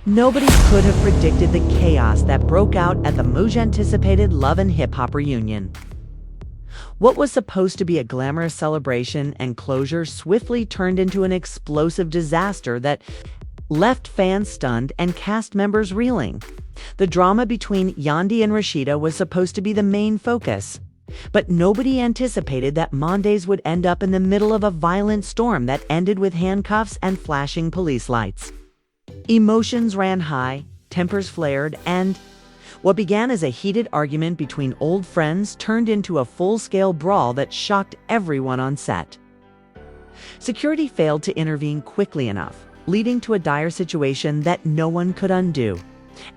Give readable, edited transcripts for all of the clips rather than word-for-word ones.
Nobody could have predicted the chaos that broke out at the much-anticipated Love and Hip Hop reunion. What was supposed to be a glamorous celebration and closure swiftly turned into an explosive disaster that left fans stunned and cast members reeling. The drama between Yandhi and Rashida was supposed to be the main focus, but nobody anticipated that Mondays would end up in the middle of a violent storm that ended with handcuffs and flashing police lights. Emotions ran high, tempers flared, and what began as a heated argument between old friends turned into a full-scale brawl that shocked everyone on set. Security failed to intervene quickly enough, leading to a dire situation that no one could undo.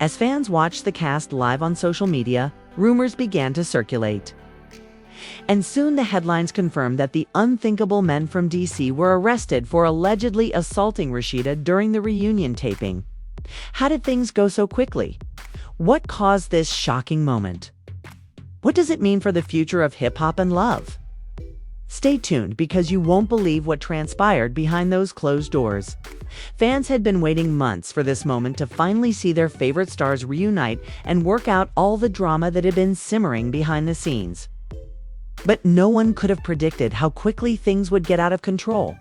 As fans watched the cast live on social media, rumors began to circulate. And soon the headlines confirmed that the unthinkable men from DC were arrested for allegedly assaulting Rashida during the reunion taping. How did things go so quickly? What caused this shocking moment? What does it mean for the future of hip-hop and love? Stay tuned because you won't believe what transpired behind those closed doors. Fans had been waiting months for this moment to finally see their favorite stars reunite and work out all the drama that had been simmering behind the scenes. But no one could have predicted how quickly things would get out of control.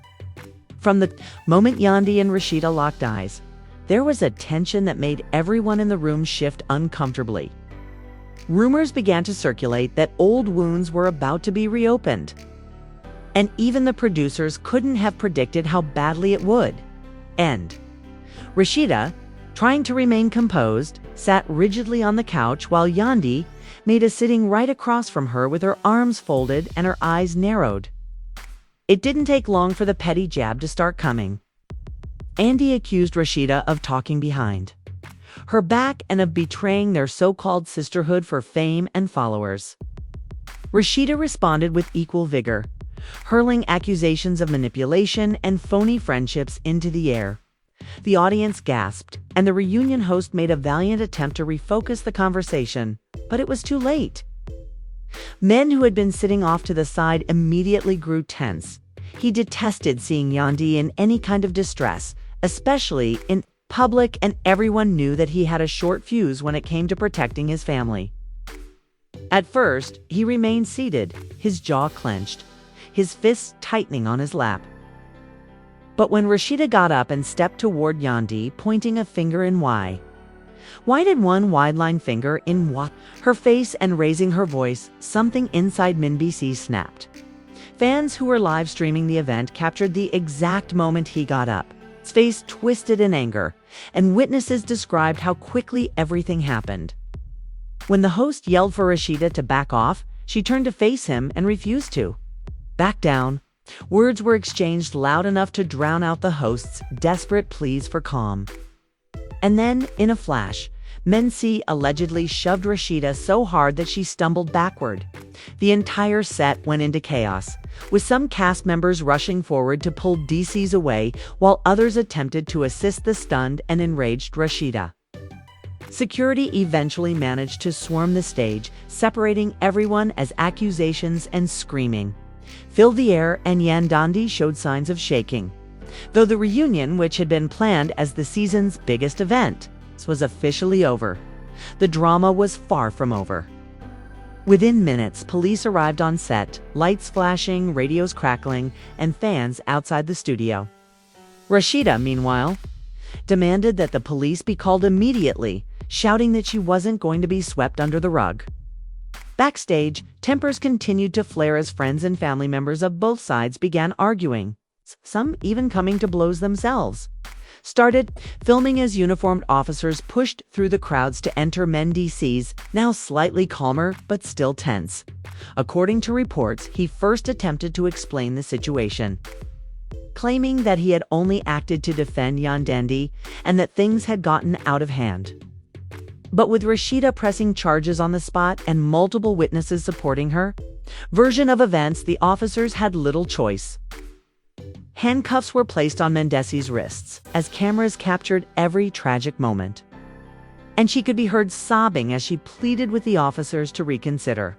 From the moment Yandhi and Rashida locked eyes, there was a tension that made everyone in the room shift uncomfortably. Rumors began to circulate that old wounds were about to be reopened. And even the producers couldn't have predicted how badly it would end. Rashida, trying to remain composed, sat rigidly on the couch while Yandhi made a sitting right across from her with her arms folded and her eyes narrowed. It didn't take long for the petty jab to start coming. Yandhi accused Rashida of talking behind her back and of betraying their so-called sisterhood for fame and followers. Rashida responded with equal vigor, hurling accusations of manipulation and phony friendships into the air. The audience gasped, and the reunion host made a valiant attempt to refocus the conversation, but it was too late. Men who had been sitting off to the side immediately grew tense. He detested seeing Yandhi in any kind of distress, especially in public, and everyone knew that he had a short fuse when it came to protecting his family. At first, he remained seated, his jaw clenched, his fists tightening on his lap. But when Rashida got up and stepped toward Yandhi, pointing a finger in why did one wide-line finger in her face and raising her voice, something inside MinBC snapped. Fans who were live streaming the event captured the exact moment he got up, his face twisted in anger, and witnesses described how quickly everything happened. When the host yelled for Rashida to back off, she turned to face him and refused to back down. Words were exchanged loud enough to drown out the host's desperate pleas for calm. And then, in a flash, Mency allegedly shoved Rashida so hard that she stumbled backward. The entire set went into chaos, with some cast members rushing forward to pull DC's away while others attempted to assist the stunned and enraged Rashida. Security eventually managed to swarm the stage, separating everyone as accusations and screaming filled the air, and Yandhi showed signs of shaking. Though the reunion, which had been planned as the season's biggest event, was officially over, the drama was far from over. Within minutes, police arrived on set, lights flashing, radios crackling, and fans outside the studio. Rashida, meanwhile, demanded that the police be called immediately, shouting that she wasn't going to be swept under the rug. Backstage, tempers continued to flare as friends and family members of both sides began arguing, some even coming to blows themselves. Filming as uniformed officers pushed through the crowds to enter MinDC's now slightly calmer but still tense. According to reports, he first attempted to explain the situation, claiming that he had only acted to defend Yandhi and that things had gotten out of hand. But with Rashida pressing charges on the spot and multiple witnesses supporting her version of events, the officers had little choice. Handcuffs were placed on Mendeece's wrists as cameras captured every tragic moment. And she could be heard sobbing as she pleaded with the officers to reconsider.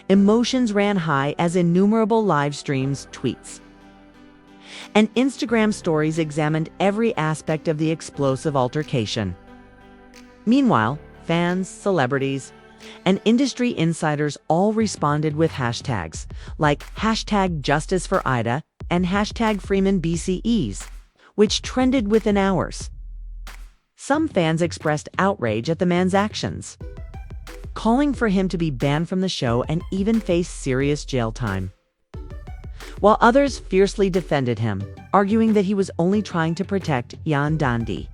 Emotions ran high as innumerable live streams, tweets, and Instagram stories examined every aspect of the explosive altercation. Meanwhile, fans, celebrities, and industry insiders all responded with hashtags like hashtag Justice for Ida and hashtag Freeman BCEs, which trended within hours. Some fans expressed outrage at the man's actions, calling for him to be banned from the show and even face serious jail time, while others fiercely defended him, arguing that he was only trying to protect Yan Dandi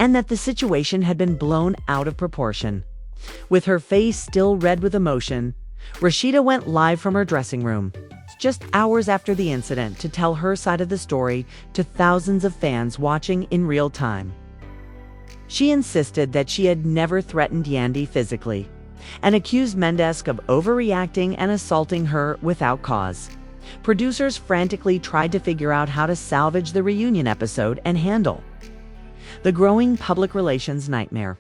and that the situation had been blown out of proportion. With her face still red with emotion, Rashida went live from her dressing room just hours after the incident to tell her side of the story to thousands of fans watching in real time. She insisted that she had never threatened Yandy physically and accused Mendesk of overreacting and assaulting her without cause. Producers frantically tried to figure out how to salvage the reunion episode and handle the growing public relations nightmare.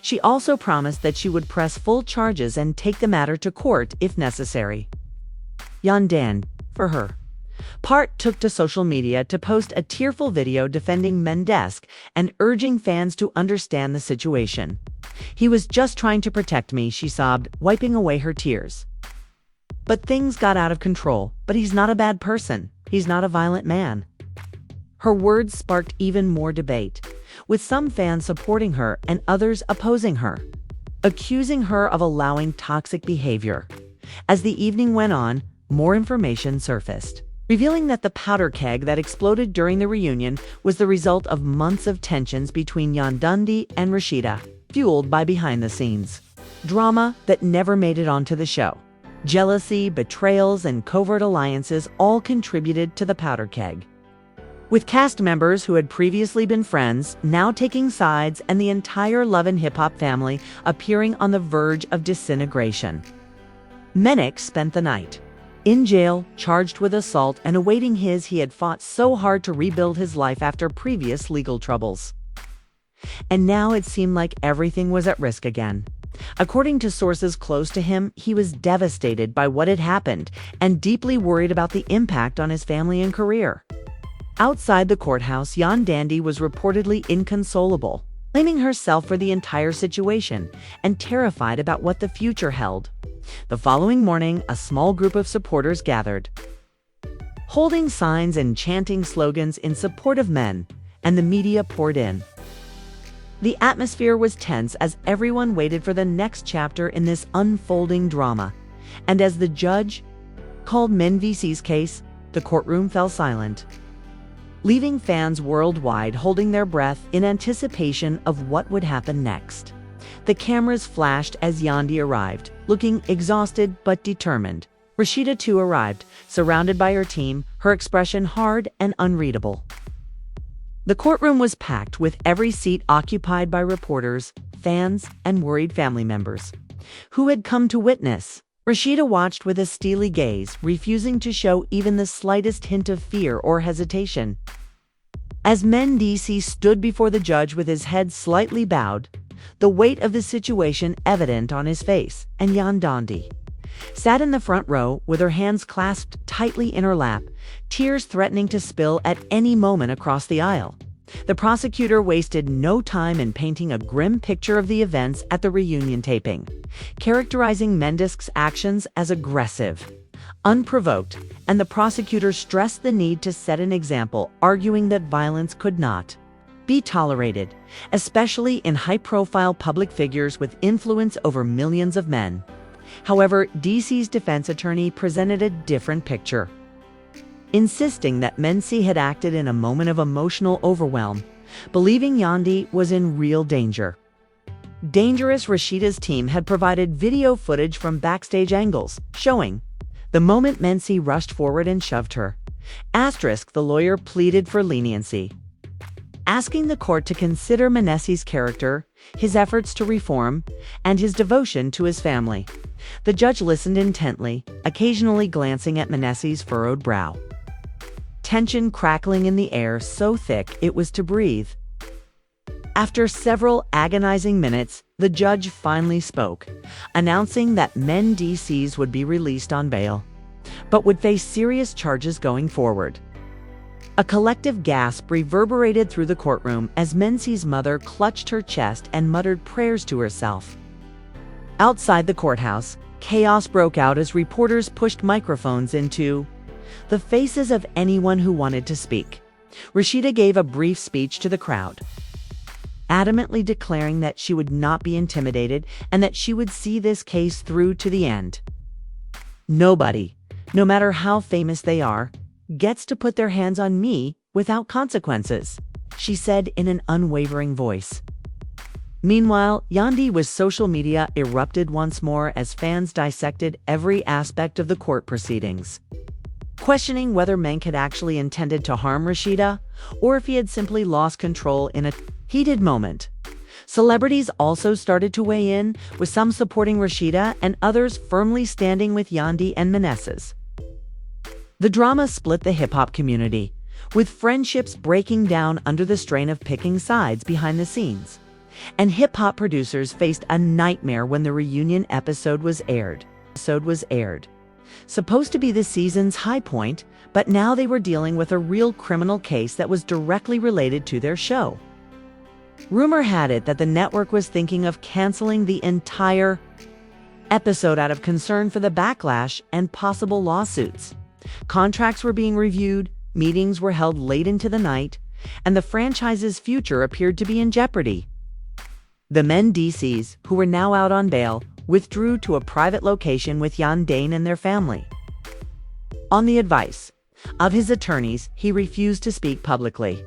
She also promised that she would press full charges and take the matter to court if necessary. Yandan, for her part, took to social media to post a tearful video defending Mendesk and urging fans to understand the situation. "He was just trying to protect me," she sobbed, wiping away her tears. "But things got out of control. But he's not a bad person. He's not a violent man." Her words sparked even more debate, with some fans supporting her and others opposing her, accusing her of allowing toxic behavior. As the evening went on, more information surfaced, revealing that the powder keg that exploded during the reunion was the result of months of tensions between Yandundi and Rashida, fueled by behind-the-scenes drama that never made it onto the show. Jealousy, betrayals, and covert alliances all contributed to the powder keg, with cast members who had previously been friends now taking sides and the entire Love and Hip Hop family appearing on the verge of disintegration. Menek spent the night in jail, charged with assault and awaiting he had fought so hard to rebuild his life after previous legal troubles. And now it seemed like everything was at risk again. According to sources close to him, he was devastated by what had happened and deeply worried about the impact on his family and career. Outside the courthouse, Yan Dandi was reportedly inconsolable, blaming herself for the entire situation and terrified about what the future held. The following morning, a small group of supporters gathered, holding signs and chanting slogans in support of men, and the media poured in. The atmosphere was tense as everyone waited for the next chapter in this unfolding drama, and as the judge called Men VC's case, the courtroom fell silent, leaving fans worldwide holding their breath in anticipation of what would happen next. The cameras flashed as Yandi arrived, looking exhausted but determined. Rashida too arrived, surrounded by her team, her expression hard and unreadable. The courtroom was packed, with every seat occupied by reporters, fans, and worried family members who had come to witness. Rashida watched with a steely gaze, refusing to show even the slightest hint of fear or hesitation. As Mendici stood before the judge with his head slightly bowed, the weight of the situation evident on his face, and Yandandi sat in the front row with her hands clasped tightly in her lap, tears threatening to spill at any moment across the aisle. The prosecutor wasted no time in painting a grim picture of the events at the reunion taping, characterizing Mendesk's actions as aggressive, unprovoked, and the prosecutor stressed the need to set an example, arguing that violence could not be tolerated, especially in high-profile public figures with influence over millions of men. However, DC's defense attorney presented a different picture, insisting that Mensi had acted in a moment of emotional overwhelm, believing Yandi was in real danger. Dangerous Rashida's team had provided video footage from backstage angles, showing the moment Mensi rushed forward and shoved her. The lawyer pleaded for leniency, asking the court to consider Menesi's character, his efforts to reform, and his devotion to his family. The judge listened intently, occasionally glancing at Menesi's furrowed brow, tension crackling in the air so thick it was to breathe. After several agonizing minutes, the judge finally spoke, announcing that Mendicis would be released on bail, but would face serious charges going forward. A collective gasp reverberated through the courtroom as Menzies' mother clutched her chest and muttered prayers to herself. Outside the courthouse, chaos broke out as reporters pushed microphones into the faces of anyone who wanted to speak. Rashida gave a brief speech to the crowd, adamantly declaring that she would not be intimidated and that she would see this case through to the end. "Nobody, no matter how famous they are, gets to put their hands on me without consequences," she said in an unwavering voice. Meanwhile, Yandi's social media erupted once more as fans dissected every aspect of the court proceedings, questioning whether Menk had actually intended to harm Rashida or if he had simply lost control in a heated moment. Celebrities also started to weigh in, with some supporting Rashida and others firmly standing with Yandi and Menezes. The drama split the hip-hop community, with friendships breaking down under the strain of picking sides behind the scenes. And hip-hop producers faced a nightmare when the reunion episode was aired. Supposed to be the season's high point, but now they were dealing with a real criminal case that was directly related to their show. Rumor had it that the network was thinking of canceling the entire episode out of concern for the backlash and possible lawsuits. Contracts were being reviewed, meetings were held late into the night, and the franchise's future appeared to be in jeopardy. The Menezes, who were now out on bail, withdrew to a private location with Yandine and their family. On the advice of his attorneys, he refused to speak publicly.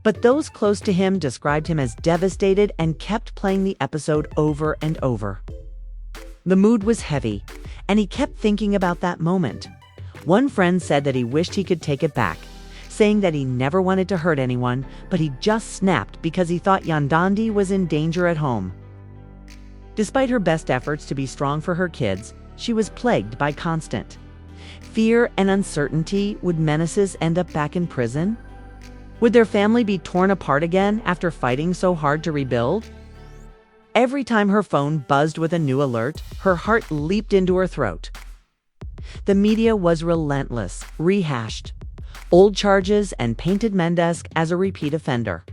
But those close to him described him as devastated and kept playing the episode over and over. The mood was heavy, and he kept thinking about that moment. One friend said that he wished he could take it back, saying that he never wanted to hurt anyone, but he just snapped because he thought Yandandi was in danger at home. Despite her best efforts to be strong for her kids, she was plagued by constant fear and uncertainty. Would Menezes end up back in prison? Would their family be torn apart again after fighting so hard to rebuild? Every time her phone buzzed with a new alert, her heart leaped into her throat. The media was relentless, rehashed old charges and painted Mendes as a repeat offender.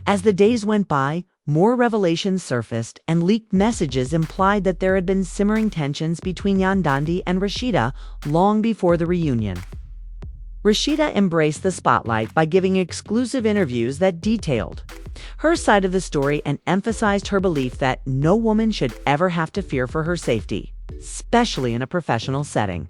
As the days went by, more revelations surfaced, and leaked messages implied that there had been simmering tensions between Yandandi and Rashida long before the reunion. Rashida embraced the spotlight by giving exclusive interviews that detailed her side of the story and emphasized her belief that no woman should ever have to fear for her safety, especially in a professional setting.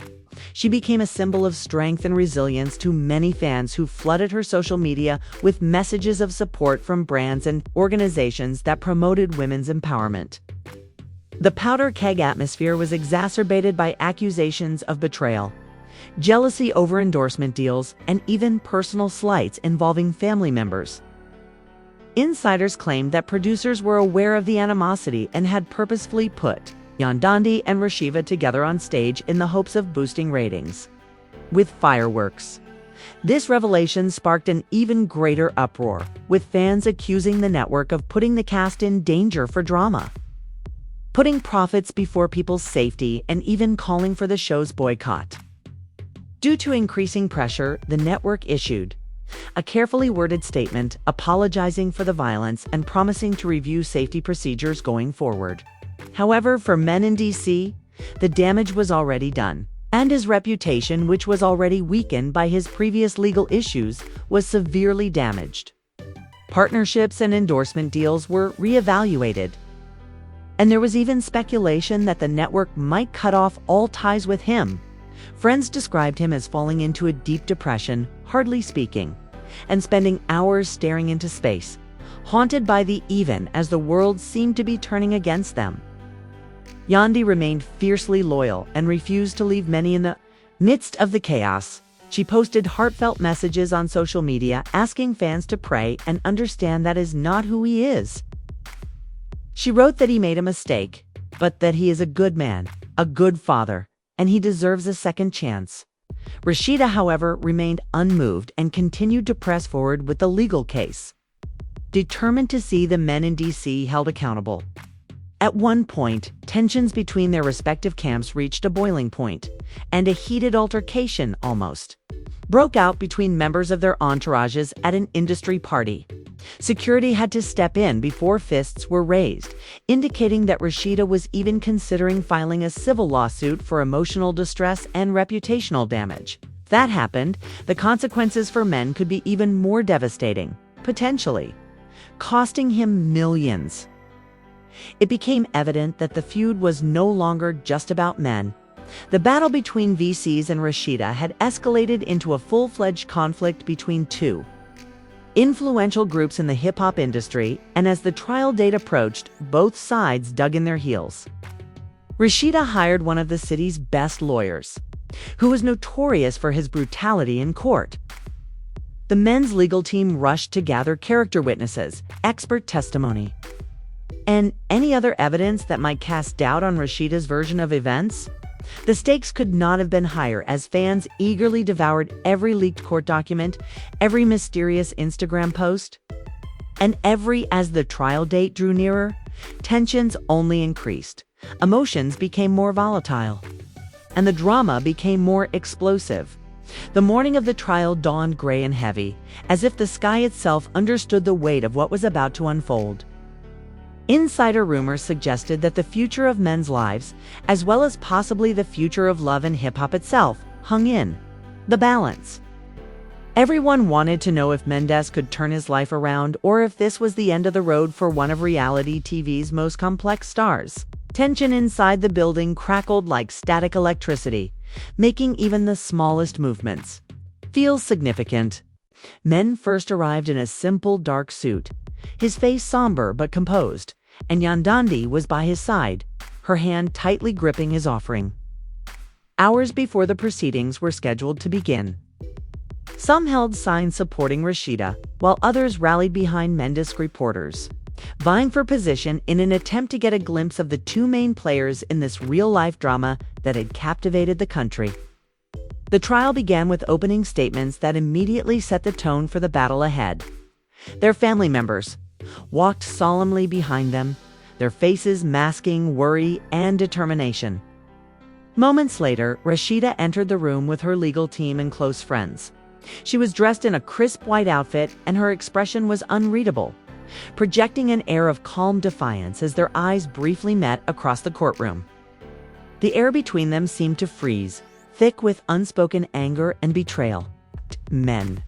She became a symbol of strength and resilience to many fans who flooded her social media with messages of support from brands and organizations that promoted women's empowerment. The powder keg atmosphere was exacerbated by accusations of betrayal, jealousy over endorsement deals, and even personal slights involving family members. Insiders claimed that producers were aware of the animosity and had purposefully put Yandandi and Rashida together on stage in the hopes of boosting ratings with fireworks. This revelation sparked an even greater uproar, with fans accusing the network of putting the cast in danger for drama, putting profits before people's safety, and even calling for the show's boycott. Due to increasing pressure, the network issued a carefully worded statement apologizing for the violence and promising to review safety procedures going forward. However, for Menezes, the damage was already done, and his reputation, which was already weakened by his previous legal issues, was severely damaged. Partnerships and endorsement deals were reevaluated, and there was even speculation that the network might cut off all ties with him. Friends described him as falling into a deep depression, hardly speaking, and spending hours staring into space, haunted by the even as the world seemed to be turning against them. Yandi remained fiercely loyal and refused to leave many in the midst of the chaos. She posted heartfelt messages on social media asking fans to pray and understand that is not who he is. She wrote that he made a mistake, but that he is a good man, a good father, and he deserves a second chance. Rashida, however, remained unmoved and continued to press forward with the legal case, determined to see the Menezes held accountable. At one point, tensions between their respective camps reached a boiling point, and a heated altercation almost broke out between members of their entourages at an industry party. Security had to step in before fists were raised, indicating that Rashida was even considering filing a civil lawsuit for emotional distress and reputational damage. If that happened, the consequences for Men could be even more devastating, potentially costing him millions. It became evident that the feud was no longer just about Men. The battle between VCs and Rashida had escalated into a full-fledged conflict between two influential groups in the hip-hop industry, and as the trial date approached, both sides dug in their heels. Rashida hired one of the city's best lawyers, who was notorious for his brutality in court. The Men's legal team rushed to gather character witnesses, expert testimony, and any other evidence that might cast doubt on Rashida's version of events. The stakes could not have been higher as fans eagerly devoured every leaked court document, every mysterious Instagram post, and as the trial date drew nearer, tensions only increased, emotions became more volatile, and the drama became more explosive. The morning of the trial dawned gray and heavy, as if the sky itself understood the weight of what was about to unfold. Insider rumors suggested that the future of Men's lives, as well as possibly the future of love and hip-hop itself, hung in the balance. Everyone wanted to know if Mendes could turn his life around or if this was the end of the road for one of reality TV's most complex stars. Tension inside the building crackled like static electricity, making even the smallest movements feel significant. Men first arrived in a simple dark suit, his face somber but composed, and Yandandi was by his side, her hand tightly gripping his offering. Hours before the proceedings were scheduled to begin, some held signs supporting Rashida, while others rallied behind Mendes reporters, vying for position in an attempt to get a glimpse of the two main players in this real-life drama that had captivated the country. The trial began with opening statements that immediately set the tone for the battle ahead. Their family members walked solemnly behind them, their faces masking worry and determination. Moments later, Rashida entered the room with her legal team and close friends. She was dressed in a crisp white outfit, and her expression was unreadable, projecting an air of calm defiance as their eyes briefly met across the courtroom. The air between them seemed to freeze, thick with unspoken anger and betrayal. Men.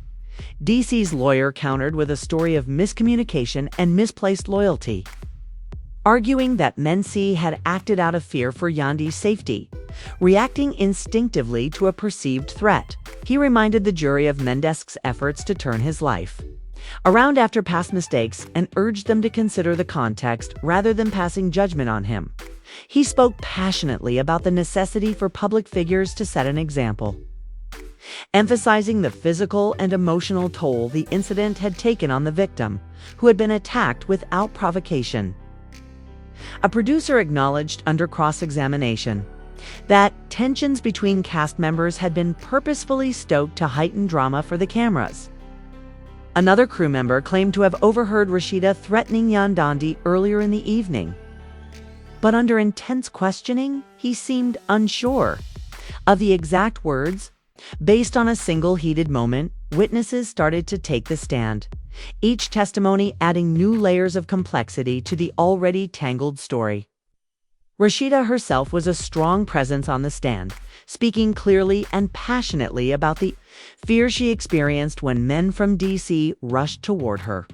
DC's lawyer countered with a story of miscommunication and misplaced loyalty, arguing that Menci had acted out of fear for Yandi's safety, reacting instinctively to a perceived threat. He reminded the jury of Mendes's efforts to turn his life around after past mistakes and urged them to consider the context rather than passing judgment on him. He spoke passionately about the necessity for public figures to set an example, emphasizing the physical and emotional toll the incident had taken on the victim, who had been attacked without provocation. A producer acknowledged under cross-examination that tensions between cast members had been purposefully stoked to heighten drama for the cameras. Another crew member claimed to have overheard Rashida threatening Yandandi earlier in the evening. But under intense questioning, he seemed unsure of the exact words. Based on a single heated moment, witnesses started to take the stand, each testimony adding new layers of complexity to the already tangled story. Rashida herself was a strong presence on the stand, speaking clearly and passionately about the fear she experienced when men from DC rushed toward her.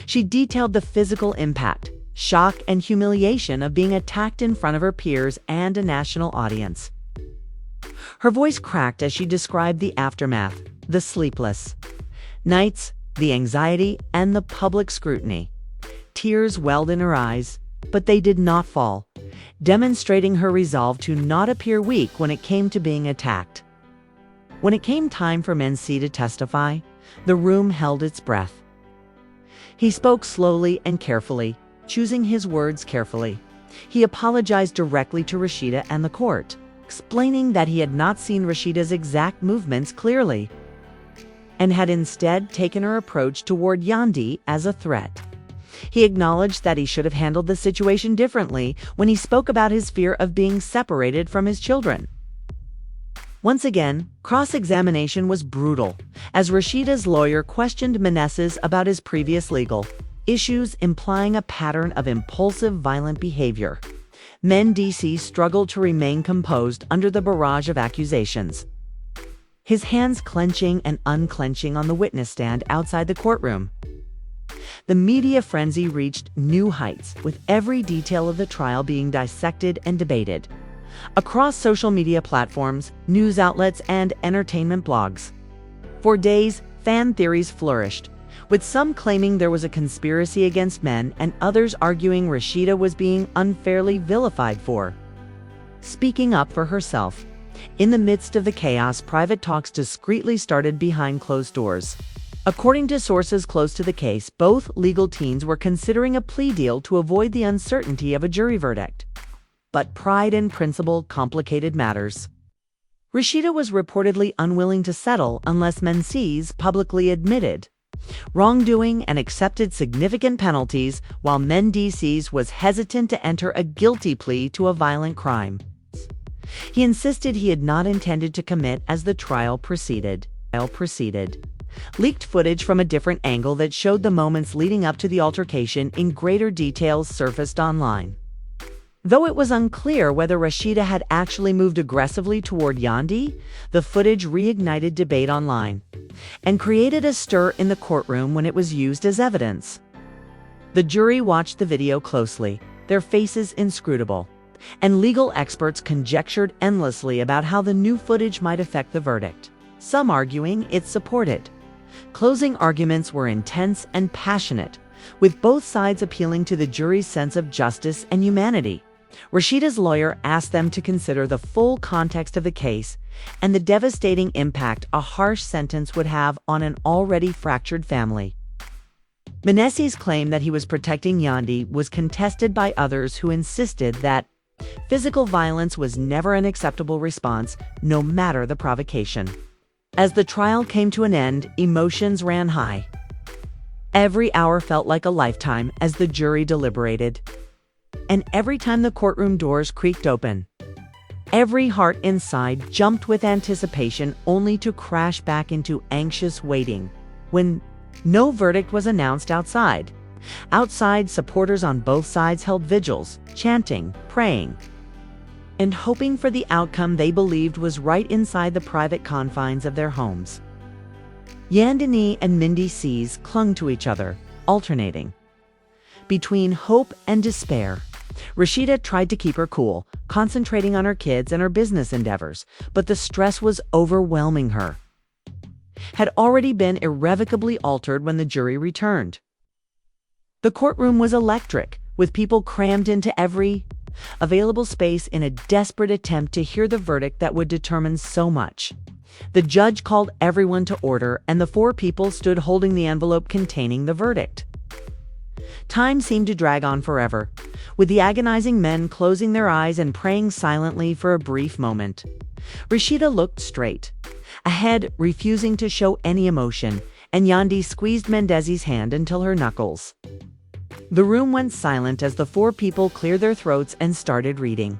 She detailed the physical impact, shock, and humiliation of being attacked in front of her peers and a national audience. Her voice cracked as she described the aftermath, the sleepless nights, the anxiety, and the public scrutiny. Tears welled in her eyes, but they did not fall, demonstrating her resolve to not appear weak when it came to being attacked. When it came time for Menci to testify, the room held its breath. He spoke slowly and carefully, choosing his words carefully. He apologized directly to Rashida and the court, explaining that he had not seen Rashida's exact movements clearly, and had instead taken her approach toward Yandi as a threat. He acknowledged that he should have handled the situation differently when he spoke about his fear of being separated from his children. Once again, cross-examination was brutal, as Rashida's lawyer questioned Menezes about his previous legal issues, implying a pattern of impulsive, violent behavior. Menezes struggled to remain composed under the barrage of accusations, his hands clenching and unclenching on the witness stand outside the courtroom. The media frenzy reached new heights, with every detail of the trial being dissected and debated across social media platforms, news outlets, and entertainment blogs. For days, fan theories flourished, with some claiming there was a conspiracy against men and others arguing Rashida was being unfairly vilified for speaking up for herself. In the midst of the chaos, private talks discreetly started behind closed doors. According to sources close to the case, both legal teams were considering a plea deal to avoid the uncertainty of a jury verdict. But pride and principle complicated matters. Rashida was reportedly unwilling to settle unless Menezes publicly admitted wrongdoing and accepted significant penalties, while Menezes was hesitant to enter a guilty plea to a violent crime. He insisted he had not intended to commit as the trial proceeded. Leaked footage from a different angle that showed the moments leading up to the altercation in greater detail surfaced online. Though it was unclear whether Rashida had actually moved aggressively toward Yandi, the footage reignited debate online and created a stir in the courtroom when it was used as evidence. The jury watched the video closely, their faces inscrutable, and legal experts conjectured endlessly about how the new footage might affect the verdict, some arguing it supported. Closing arguments were intense and passionate, with both sides appealing to the jury's sense of justice and humanity. Rashida's lawyer asked them to consider the full context of the case and the devastating impact a harsh sentence would have on an already fractured family. Menezes' claim that he was protecting Yandi was contested by others who insisted that physical violence was never an acceptable response, no matter the provocation. As the trial came to an end, emotions ran high. Every hour felt like a lifetime as the jury deliberated. And every time the courtroom doors creaked open, every heart inside jumped with anticipation, only to crash back into anxious waiting when no verdict was announced outside. Outside, supporters on both sides held vigils, chanting, praying, and hoping for the outcome they believed was right inside the private confines of their homes. Yandini and Menezes clung to each other, alternating between hope and despair. Rashida tried to keep her cool, concentrating on her kids and her business endeavors, but the stress was overwhelming her. Had already been irrevocably altered when the jury returned. The courtroom was electric, with people crammed into every available space in a desperate attempt to hear the verdict that would determine so much. The judge called everyone to order, and the four people stood holding the envelope containing the verdict. Time seemed to drag on forever, with the agonizing men closing their eyes and praying silently for a brief moment. Rashida looked straight ahead, refusing to show any emotion, and Yandi squeezed Menezes' hand until her knuckles. The room went silent as the four people cleared their throats and started reading.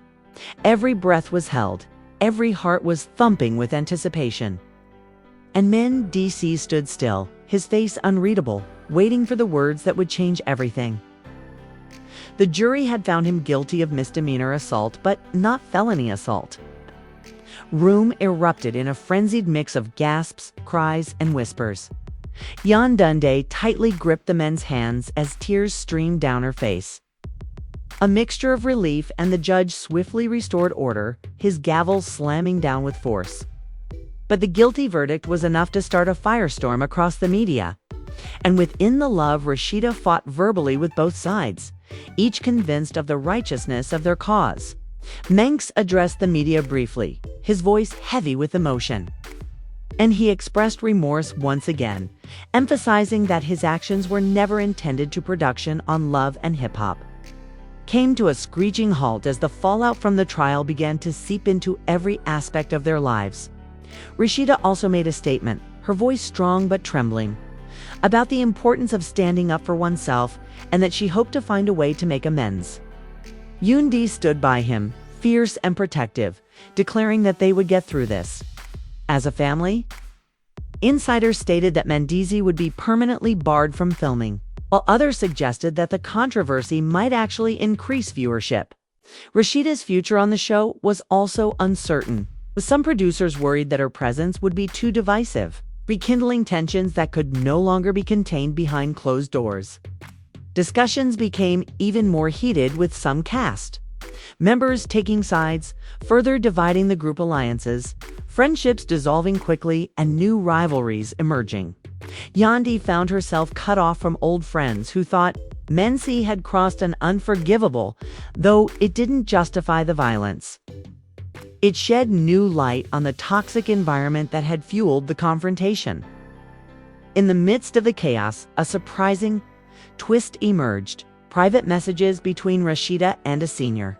Every breath was held, every heart was thumping with anticipation. And Menezes stood still, his face unreadable, waiting for the words that would change everything. The jury had found him guilty of misdemeanor assault, but not felony assault. Room erupted in a frenzied mix of gasps, cries, and whispers. Yandunde tightly gripped the men's hands as tears streamed down her face. A mixture of relief, and the judge swiftly restored order, his gavel slamming down with force. But the guilty verdict was enough to start a firestorm across the media. And within the love, Rashida fought verbally with both sides, each convinced of the righteousness of their cause. Menks addressed the media briefly, his voice heavy with emotion. And he expressed remorse once again, emphasizing that his actions were never intended to production on love and hip-hop. Came to a screeching halt as the fallout from the trial began to seep into every aspect of their lives. Rashida also made a statement, her voice strong but trembling. about the importance of standing up for oneself and that she hoped to find a way to make amends. Yoon-di stood by him, fierce and protective, declaring that they would get through this. As a family, insiders stated that Mendizi would be permanently barred from filming, while others suggested that the controversy might actually increase viewership. Rashida's future on the show was also uncertain, with some producers worried that her presence would be too divisive, rekindling tensions that could no longer be contained behind closed doors. Discussions became even more heated, with some cast members taking sides, further dividing the group alliances, friendships dissolving quickly, and new rivalries emerging. Yandi found herself cut off from old friends who thought Mensi had crossed an unforgivable, though it didn't justify the violence. It shed new light on the toxic environment that had fueled the confrontation. In the midst of the chaos, a surprising twist emerged: private messages between Rashida and a senior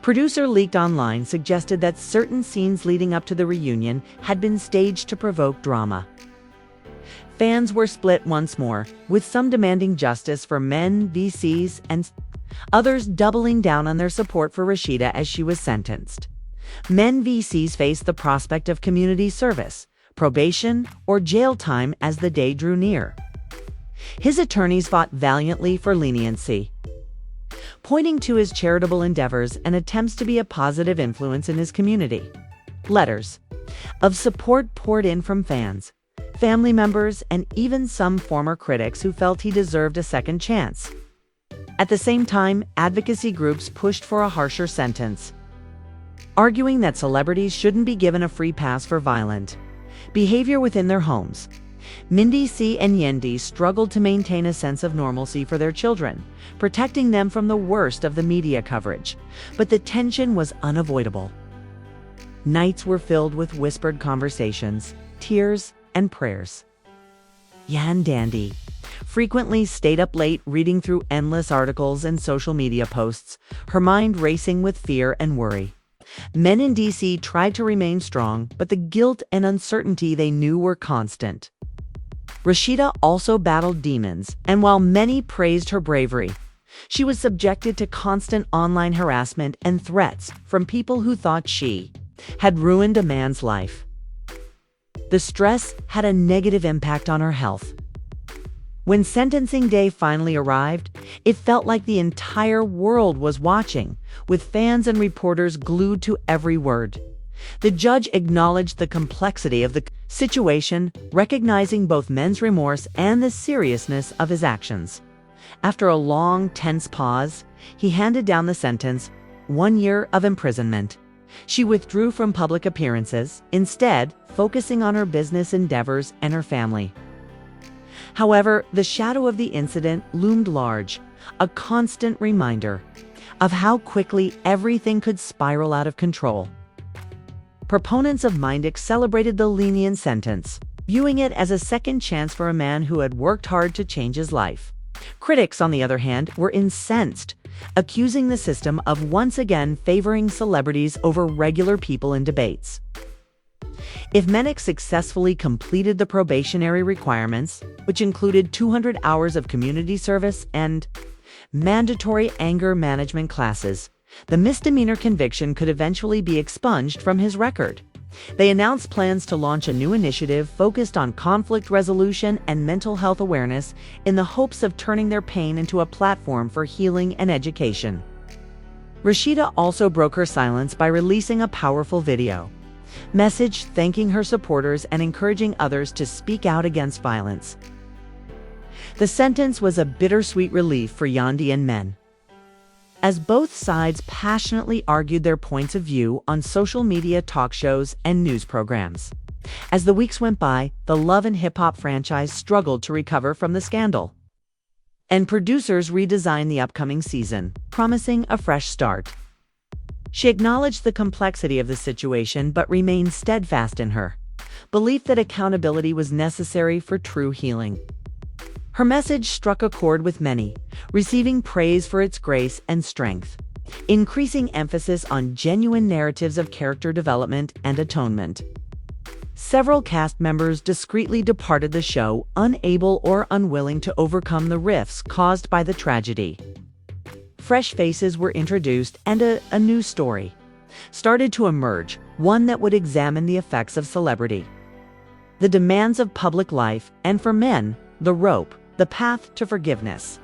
producer leaked online suggested that certain scenes leading up to the reunion had been staged to provoke drama. Fans were split once more, with some demanding justice for men VCs and others doubling down on their support for Rashida as she was sentenced. Men VCs faced the prospect of community service, probation, or jail time as the day drew near. His attorneys fought valiantly for leniency, pointing to his charitable endeavors and attempts to be a positive influence in his community. Letters of support poured in from fans, family members, and even some former critics who felt he deserved a second chance. At the same time, advocacy groups pushed for a harsher sentence, arguing that celebrities shouldn't be given a free pass for violent behavior within their homes. Mindy C and Yendi struggled to maintain a sense of normalcy for their children, protecting them from the worst of the media coverage, but the tension was unavoidable. Nights were filled with whispered conversations, tears, and prayers. Yan Dandy frequently stayed up late reading through endless articles and social media posts, her mind racing with fear and worry. Men in DC tried to remain strong, but the guilt and uncertainty they knew were constant. Rashida also battled demons, and while many praised her bravery, she was subjected to constant online harassment and threats from people who thought she had ruined a man's life. The stress had a negative impact on her health. When sentencing day finally arrived, it felt like the entire world was watching, with fans and reporters glued to every word. The judge acknowledged the complexity of the situation, recognizing both men's remorse and the seriousness of his actions. After a long, tense pause, he handed down the sentence: 1 year of imprisonment. She withdrew from public appearances, instead focusing on her business endeavors and her family. However, the shadow of the incident loomed large, a constant reminder of how quickly everything could spiral out of control. Proponents of Mindex celebrated the lenient sentence, viewing it as a second chance for a man who had worked hard to change his life. Critics, on the other hand, were incensed, accusing the system of once again favoring celebrities over regular people in debates. If Mendex successfully completed the probationary requirements, which included 200 hours of community service and mandatory anger management classes, the misdemeanor conviction could eventually be expunged from his record. They announced plans to launch a new initiative focused on conflict resolution and mental health awareness in the hopes of turning their pain into a platform for healing and education. Rashida also broke her silence by releasing a powerful video message thanking her supporters and encouraging others to speak out against violence. The sentence was a bittersweet relief for Yandi and Men, as both sides passionately argued their points of view on social media, talk shows, and news programs. As the weeks went by, the Love and Hip Hop franchise struggled to recover from the scandal, and producers redesigned the upcoming season, promising a fresh start. She acknowledged the complexity of the situation but remained steadfast in her belief that accountability was necessary for true healing. Her message struck a chord with many, receiving praise for its grace and strength, increasing emphasis on genuine narratives of character development and atonement. Several cast members discreetly departed the show, unable or unwilling to overcome the rifts caused by the tragedy. Fresh faces were introduced, and a new story started to emerge, one that would examine the effects of celebrity, the demands of public life, and for men, the rope, the path to forgiveness.